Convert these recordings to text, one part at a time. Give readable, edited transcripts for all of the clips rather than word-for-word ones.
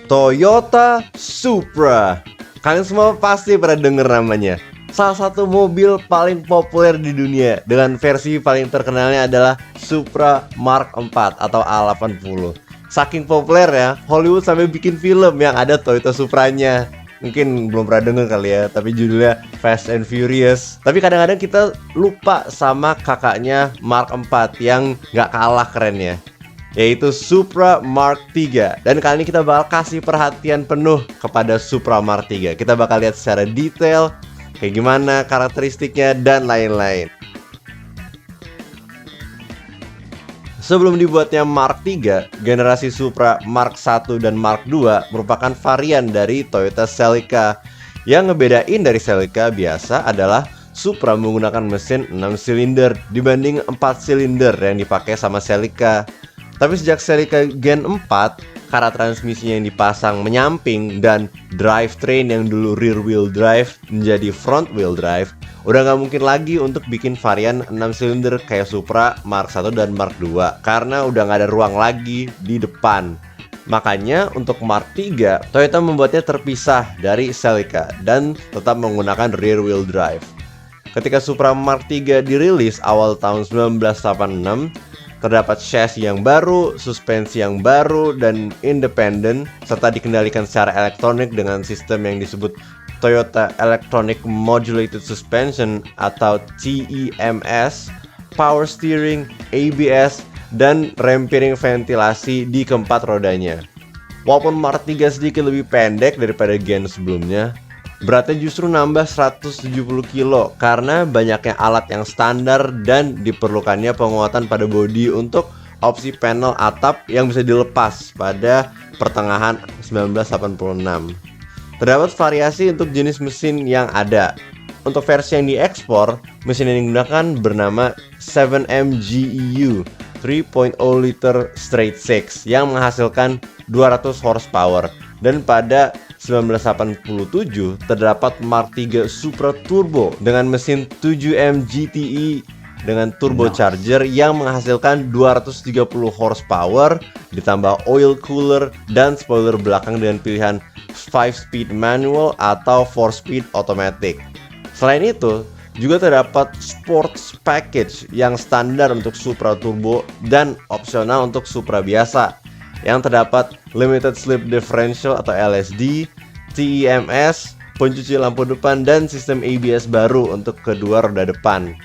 Toyota Supra. Kalian semua pasti pernah denger namanya. Salah satu mobil paling populer di dunia, dengan versi paling terkenalnya adalah Supra Mark IV atau A80. Saking populer ya, Hollywood sampai bikin film yang ada Toyota Supranya. Mungkin belum pernah denger kali ya, tapi judulnya Fast and Furious. Tapi kadang-kadang kita lupa sama kakaknya Mark IV yang gak kalah kerennya, yaitu Supra Mark III. Dan kali ini kita bakal kasih perhatian penuh kepada Supra Mark III. Kita bakal lihat secara detail kayak gimana karakteristiknya dan lain-lain. Sebelum dibuatnya Mark III, generasi Supra Mark I dan Mark II merupakan varian dari Toyota Celica. Yang ngebedain dari Celica biasa adalah Supra menggunakan mesin 6 silinder dibanding 4 silinder yang dipakai sama Celica. Tapi sejak Celica Gen 4, karena transmisinya yang dipasang menyamping dan drivetrain yang dulu rear wheel drive menjadi front wheel drive, udah gak mungkin lagi untuk bikin varian 6 silinder kayak Supra Mark I dan Mark II, karena udah gak ada ruang lagi di depan. Makanya untuk Mark III, Toyota membuatnya terpisah dari Celica dan tetap menggunakan rear wheel drive. Ketika Supra Mark III dirilis awal tahun 1986, terdapat chassis yang baru, suspensi yang baru dan independen, serta dikendalikan secara elektronik dengan sistem yang disebut Toyota Electronic Modulated Suspension atau TEMS, power steering, ABS, dan rem piring ventilasi di keempat rodanya. Walaupun Mark III sedikit lebih pendek daripada gen sebelumnya, beratnya justru nambah 170 kilo karena banyaknya alat yang standar dan diperlukannya penguatan pada bodi untuk opsi panel atap yang bisa dilepas pada pertengahan 1986. Terdapat variasi untuk jenis mesin yang ada. Untuk versi yang diekspor, mesin yang digunakan bernama 7MGEU 3.0 liter straight six yang menghasilkan 200 horsepower. Dan pada 1987 terdapat Mark III Supra Turbo dengan mesin 7M GTE dengan turbocharger yang menghasilkan 230 horsepower, ditambah oil cooler dan spoiler belakang dengan pilihan 5-speed manual atau 4-speed automatic. Selain itu, juga terdapat sports package yang standar untuk Supra Turbo dan opsional untuk Supra biasa, yang terdapat limited slip differential atau LSD, TEMS, pencuci lampu depan, dan sistem ABS baru untuk kedua roda depan.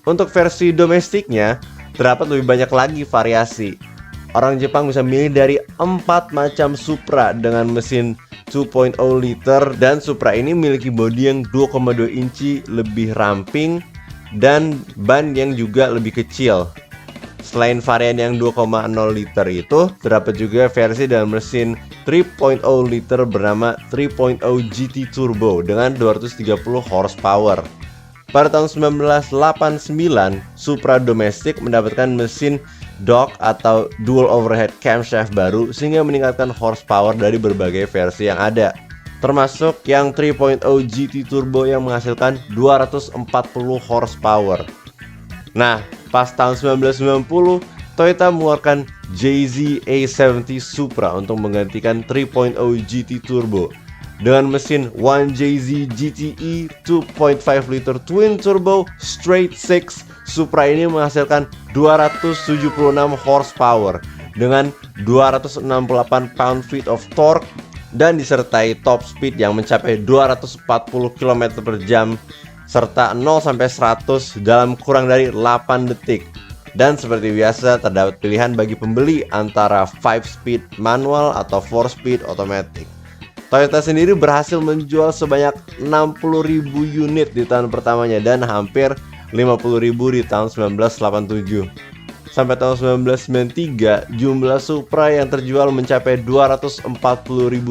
Untuk versi domestiknya, terdapat lebih banyak lagi variasi. Orang Jepang bisa milih dari 4 macam Supra dengan mesin 2.0 liter, dan Supra ini memiliki bodi yang 2,2 inci lebih ramping dan ban yang juga lebih kecil. Selain varian yang 2,0 liter itu, terdapat juga versi dengan mesin 3.0 liter bernama 3.0 GT Turbo dengan 230 horsepower. Pada tahun 1989, Supra domestik mendapatkan mesin dock atau dual overhead camshaft baru sehingga meningkatkan horsepower dari berbagai versi yang ada, termasuk yang 3.0 GT Turbo yang menghasilkan 240 horsepower. Nah, pas tahun 1990, Toyota mengeluarkan JZ A70 Supra untuk menggantikan 3.0 GT Turbo. Dengan mesin 1JZ GTE 2.5 liter twin turbo straight six, Supra ini menghasilkan 276 horsepower dengan 268 pound-feet of torque dan disertai top speed yang mencapai 240 km per jam serta 0-100 dalam kurang dari 8 detik. Dan seperti biasa, terdapat pilihan bagi pembeli antara 5-speed manual atau 4-speed automatic. Toyota sendiri berhasil menjual sebanyak 60.000 unit di tahun pertamanya dan hampir 50.000 di tahun 1987. Sampai tahun 1993, jumlah Supra yang terjual mencapai 240.000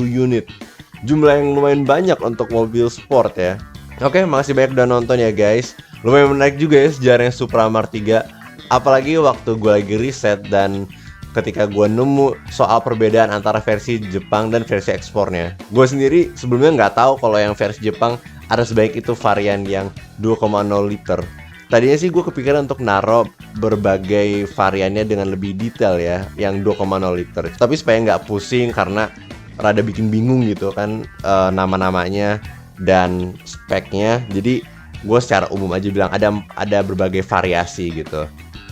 unit. Jumlah yang lumayan banyak untuk mobil sport ya. Oke, makasih banyak udah nonton ya guys. Lumayan menarik juga ya sejarahnya Supra Mark III. Apalagi waktu gue lagi riset dan ketika gue nemu soal perbedaan antara versi Jepang dan versi ekspornya. Gue sendiri sebelumnya nggak tahu kalau yang versi Jepang ada sebaik itu varian yang 2,0 liter. Tadinya sih gue kepikiran untuk naro berbagai variannya dengan lebih detail ya, yang 2,0 liter. Tapi supaya nggak pusing karena rada bikin bingung gitu kan, nama-namanya dan speknya. Jadi gue secara umum aja bilang ada berbagai variasi gitu.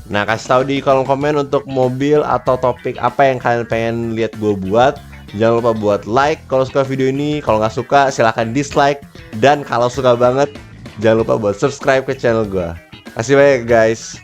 Nah, kasih tahu di kolom komen untuk mobil atau topik apa yang kalian pengen lihat gue buat. Jangan lupa buat like kalau suka video ini. Kalau nggak suka silahkan dislike. Dan kalau suka banget jangan lupa buat subscribe ke channel gue. Kasih banyak guys.